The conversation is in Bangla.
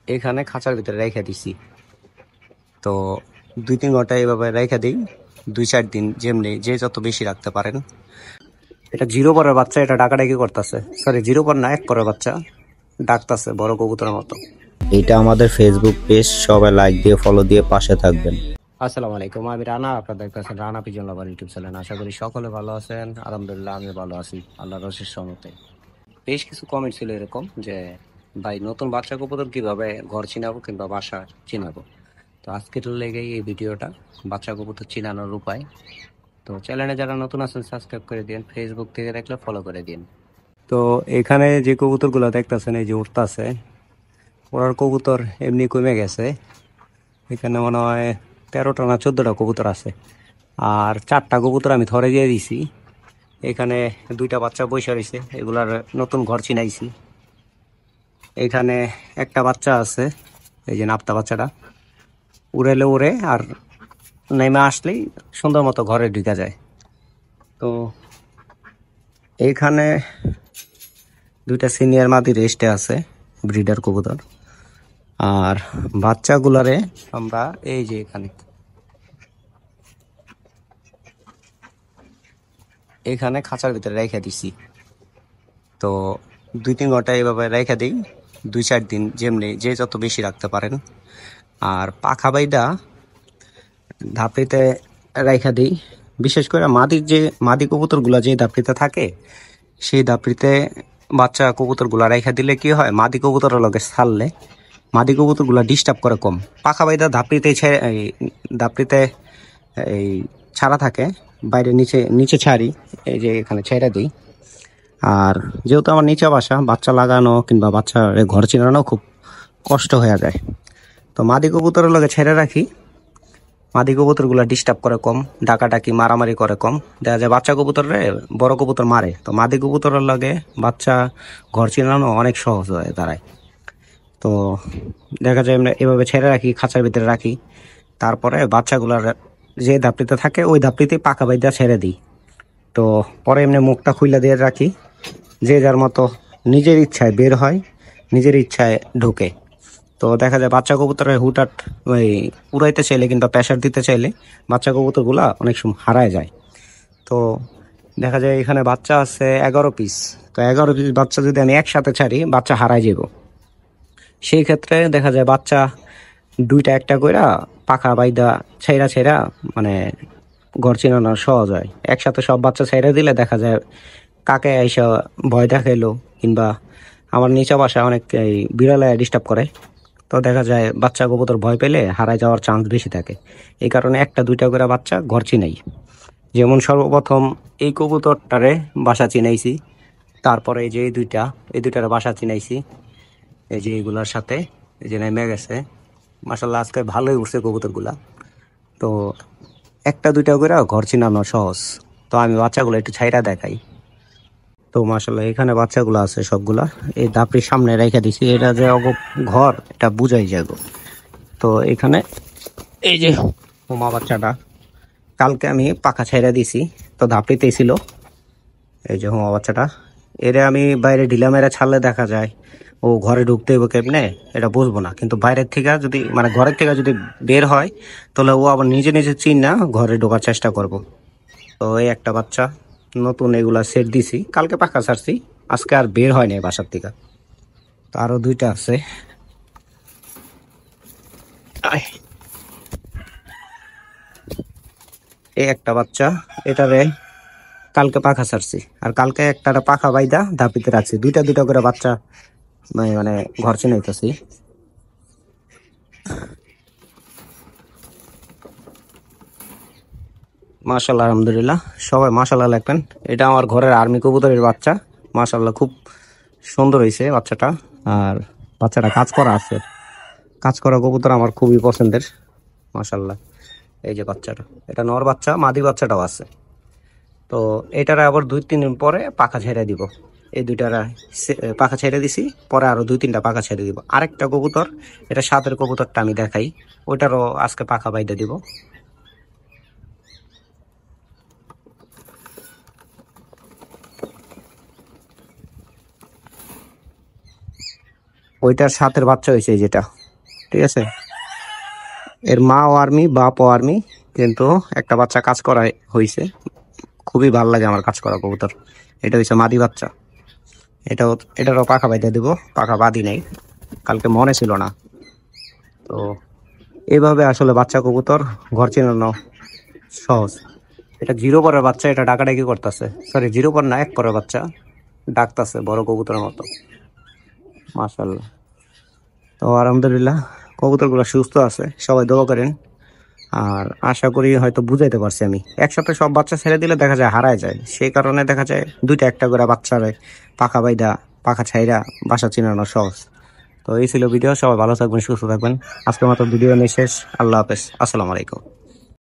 এখানে খাঁচার ভিতরে রেখে দিছি। তো 2-3 ঘন্টা এইভাবে রেখে দিই, 2-4 দিন, যেমনি যে যত বেশি রাখতে পারেন। এটা জিরো পরের বাচ্চা, এটা ডাকাডাকি করতেছে, সরি জিরো পর না, 1 পরের বাচ্চা ডাকতেছে বড় কবুতরের মতো। এটা আমাদের ফেসবুক পেজ, সবাই লাইক দিয়ে ফলো দিয়ে পাশে থাকবেন। আসসালামু আলাইকুম, আমি রানা, আপনারা দেখতেছেন Rana pigeon lover YouTube channel. আশা করি সকলে ভালো আছেন। আলহামদুলিল্লাহ আমি ভালো আছি আল্লাহর অশেষ রহমতে। বেশ কিছু কমেন্ট ছিল এরকম যে ভাই নতুন বাচ্চা কবুতর কিভাবে ঘর চিনাবো কিংবা বাসা চিনাবো। তো আজকের লেগেই এই ভিডিওটা, বাচ্চা কবুতর চিনানোর উপায়। তো চ্যানেলে যারা নতুন আছেন সাবস্ক্রাইব করে দিন, ফেসবুক থেকে দেখলে ফলো করে দিন। তো এখানে যে কবুতরগুলো দেখতেছেন, এই যে উঠতেছে, ওরার কবুতর এমনি কমে গেছে। এখানে মনে হয় 13টা না 14টা কবুতর আছে, আর 4টা কবুতর আমি ধরে দিয়ে দিছি। এখানে 2টা বাচ্চা বসে রয়েছে, এগুলার নতুন ঘর চিনাইছি। এখানে একটা বাচ্চা আছে, এই যে নাপ্তা বাচ্চাটা উড়েলে উড়ে, আর নেমে আসলেই সুন্দর মতো ঘরে ঢুকা যায়। তো এইখানে 2টা সিনিয়র মাদি রেস্টে আছে, ব্রিডার কবুতর। আর বাচ্চাগুলারে আমরা এই যে এখানে এখানে খাঁচার ভিতরে রেখে দিছি। তো 2-3 ঘন্টা এইভাবে রেখে দিই, 2-4 দিন, যেমনি যে যত বেশি রাখতে পারেন। আর পাখা বাইদা ধাপড়িতে রাইখা দিই। বিশেষ করে মাদির যে মাদি কবুতরগুলা যে ধাপড়িতে থাকে, সেই ধাপড়িতে বাচ্চা কবুতরগুলা রাইখা দিলে কি হয়, মাদি কবুতরের লগে ছাড়লে মাদি কবুতরগুলা ডিস্টার্ব করে কম। পাখা বাইদা ধাপড়িতে ধাপড়িতে এই ছাড়া থাকে, বাইরে নিচে নিচে ছাড়ি, এই যে এখানে ছেড়ে দিই। আর যেহেতু আমার নিচে বাসা, বাচ্চা লাগানো কিংবা বাচ্চা ঘর চিনানো খুব কষ্ট হয়ে যায়। তো মাদি কবুতরের লগে ছেড়ে রাখি, মাদি কবুতর গুলা ডিস্টার্ব করে কম, ডাকাডাকি মারামারি করে কম। দেখা যায় বাচ্চা কবুতরে বড় কবুতর মারে, তো মাদি কবুতরের লগে বাচ্চা ঘর চিনানো অনেক সহজ হয়ে দাঁড়ায়। তো দেখা যায় আমরা এভাবে ছেড়ে রাখি, খাঁচার ভিতরে রাখি। তারপরে বাচ্চাগুলার যে ধাপড়িতে থাকে ওই ধাপড়িতে পাকা বাইদা ছেড়ে দিই। তো পরে এমনি মুখটা খুইলা দিয়ে রাখি, যে যার মতো নিজের ইচ্ছায় বের হয়, নিজের ইচ্ছায় ঢোকে। তো দেখা যায় বাচ্চা কবুতরের হুটহাট ওই উড়াইতে চাইলে কিংবা প্রেশার দিতে চাইলে বাচ্চা কবুতরগুলা অনেক সময় হারায় যায়। তো দেখা যায় এখানে বাচ্চা আছে 11 পিস। তো 11 পিস বাচ্চা যদি আমি একসাথে ছাড়ি, বাচ্চা হারায় যাব। সেই ক্ষেত্রে দেখা যায় বাচ্চা 2টা একটা কইরা পাখা বাইদা ছেঁড়া ছেঁড়া, মানে ঘর চিনানো সহজ হয়। একসাথে সব বাচ্চা ছেড়ে দিলে দেখা যায় কাকে এসে ভয় দেখাইলো, কিংবা আমার নিচা বাসা অনেক এই বিড়ালে ডিস্টার্ব করে। তো দেখা যায় বাচ্চা কবুতর ভয় পেলে হারায় যাওয়ার চান্স বেশি থাকে। এই কারণে 1টা 2টা করে বাচ্চা ঘর চিনাই। যেমন সর্বপ্রথম এই কবুতরটারে বাসা চিনাইছি, তারপরে এই যে এই দুইটার বাসা চিনাইছি, এই যে এগুলার সাথে এই যে নেমে গেছে। মাসাল্লাহ আজকে ভালোই উঠছে কবুতরগুলা। তো 1টা 2টা করে ঘর চিনানো সহজ। তো আমি বাচ্চাগুলো একটু ছাইরা দেখাই। তো মাসাল্লাহ এখানে বাচ্চাগুলো আছে সবগুলা, এই দাপড়ির সামনে রেখে দিছি। এটা যে ঘর, এটা বুঝাই যাবে। তো এখানে এই যে হোমা বাচ্চাটা কালকে আমি পাখা ছেড়ে দিছি, তো ধাপড়িতেই ছিল। এই যে হোমা বাচ্চাটা, এরে আমি বাইরে ঢিলা মেরে ছাড়লে দেখা যায় ও ঘরে ঢুকতে হবে কেমনে এটা বুঝবো না। কিন্তু বাইরের থেকে যদি, মানে ঘরের থেকে যদি বের হয়, তাহলে ও আবার নিজে নিজে চিন্না ঘরে ঢোকার চেষ্টা করব। তো এই একটা বাচ্চা নতুন, এগুলা সেট দিছি, কালকে পাখা ছাড়ছি, আজকে আর বের হয় নাই বাসার থেকে। তো আরো 2টা আছে। আয়, এই একটা বাচ্চা, এটারে কালকে পাখা ছাড়ছি, আর কালকে একটা পাখা বাইদা ধাপিতে রাখছি। 2টা 2টা করে বাচ্চা মানে ঘর চিনাইতেছি। মাশাল্লাহ আলহামদুলিল্লাহ, সবাই মাশাল্লাহ লাগবেন। এটা আমার ঘরের আর্মি কবুতরের বাচ্চা। মাশাল্লাহ খুব সুন্দর হয়েছে বাচ্চাটা। আর বাচ্চাটা কাজ করা আছে, কাজ করা কবুতর আমার খুবই পছন্দের। মাশাল্লাহ, এই যে বাচ্চাটা, এটা নর বাচ্চা, মাদি বাচ্চাটাও আছে। তো এটারা আবার 2-3 দিন পরে পাখা ছেড়ে দিব। এই দুইটারা পাখা ছেড়ে দিছি, পরে আরো 2-3টা পাখা ছেড়ে দিব। আরেকটা কবুতর, এটা সাথের কবুতরটা আমি দেখাই, ওইটারও আজকে পাখা বাইদে দিব। ওইটার সাথের বাচ্চা হয়েছে যেটা, ঠিক আছে। এর মাও আর্মি বাপও আর্মি, কিন্তু একটা বাচ্চা কাজ করা হয়েছে। খুবই ভালো লাগে আমার কাজ করা কবুতর। এটা হচ্ছে মাদি বাচ্চা। এটারও পাখা বাইতে দিব, পাখা বাঁধি নাই, কালকে মনে ছিল না। তো এইভাবে আসলে বাচ্চা কবুতর ঘর চিনানো সহজ। এটা 0 পরের বাচ্চা, এটা ডাকাডাকি করতেছে, সরি 0 পর না, 1 পরের বাচ্চা ডাকতেছে বড় কবুতরের মতো, মাশাল্লাহ। তো আলহামদুলিল্লাহ কবুতরগুলো সুস্থ আছে, সবাই দোয়া করেন। আর আশা করি হয়তো বুঝাইতে পারছি আমি। একসাথে সব বাচ্চা ছেড়ে দিলে দেখা যায় হারায় যায়, সেই কারণে দেখা যায় দুইটা একটা করে বাচ্চারে পাখা বাইদা পাখা ছাইরা বাসা চিনানো সহজ। তো এই ছিল ভিডিও, সবাই ভালো থাকবেন, সুস্থ থাকবেন। আজকের মতো ভিডিও নিয়ে শেষ। আল্লাহ হাফেজ, আসসালামু আলাইকুম।